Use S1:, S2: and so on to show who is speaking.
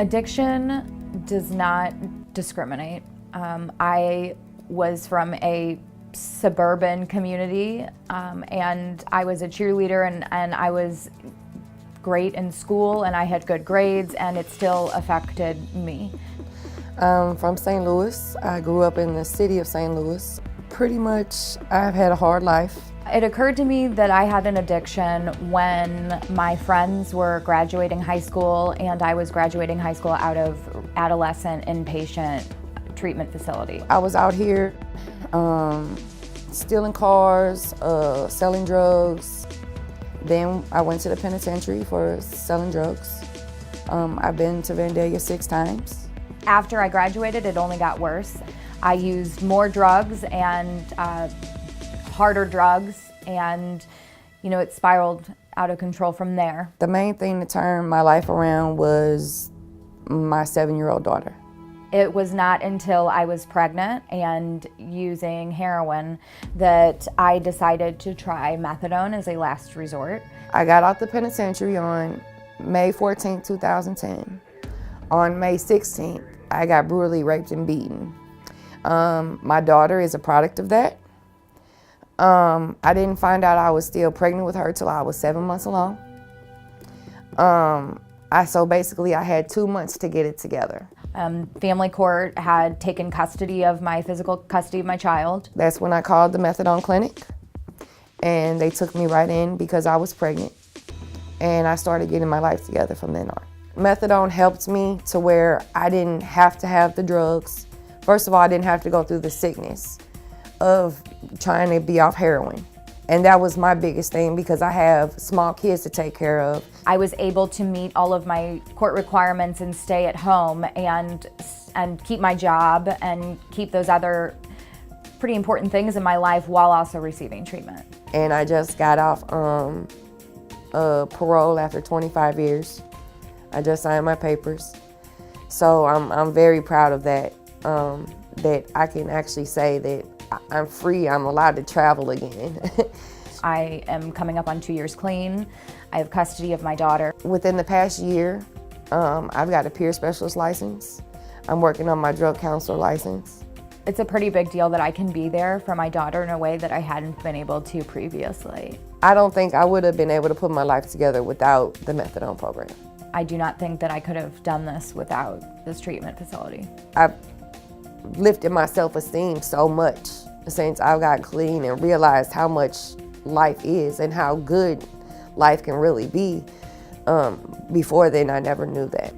S1: Addiction does not discriminate. I was from a suburban community and I was a cheerleader and I was great in school and I had good grades, and it still affected me.
S2: From St. Louis. I grew up in the city of St. Louis. Pretty much I've had a hard life.
S1: It occurred to me that I had an addiction when my friends were graduating high school and I was graduating high school out of adolescent inpatient treatment facility.
S2: I was out here stealing cars, selling drugs. Then I went to the penitentiary for selling drugs. I've been to Vandalia 6 times.
S1: After I graduated, it only got worse. I used more drugs and harder drugs, and it spiraled out of control from there.
S2: The main thing to turn my life around was my 7-year-old daughter.
S1: It was not until I was pregnant and using heroin that I decided to try methadone as a last resort.
S2: I got out the penitentiary on May 14, 2010. On May 16th, I got brutally raped and beaten. My daughter is a product of that. I didn't find out I was still pregnant with her till I was 7 months along. So basically I had 2 months to get it together.
S1: Family court had taken physical custody of my child.
S2: That's when I called the methadone clinic, and they took me right in because I was pregnant, and I started getting my life together from then on. Methadone helped me to where I didn't have to have the drugs. First of all, I didn't have to go through the sickness of trying to be off heroin. And that was my biggest thing because I have small kids to take care of.
S1: I was able to meet all of my court requirements and stay at home and keep my job and keep those other pretty important things in my life while also receiving treatment. And
S2: I just got off parole after 25 years. I just signed my papers. So I'm very proud of that, that I can actually say that I'm free, I'm allowed to travel again.
S1: I am coming up on 2 years clean. I have custody of my daughter.
S2: Within the past year, I've got a peer specialist license. I'm working on my drug counselor license.
S1: It's a pretty big deal that I can be there for my daughter in a way that I hadn't been able to previously.
S2: I don't think I would have been able to put my life together without the methadone program.
S1: I do not think that I could have done this without this treatment facility.
S2: I've lifted my self-esteem so much since I got clean and realized how much life is and how good life can really be. Before then, I never knew that.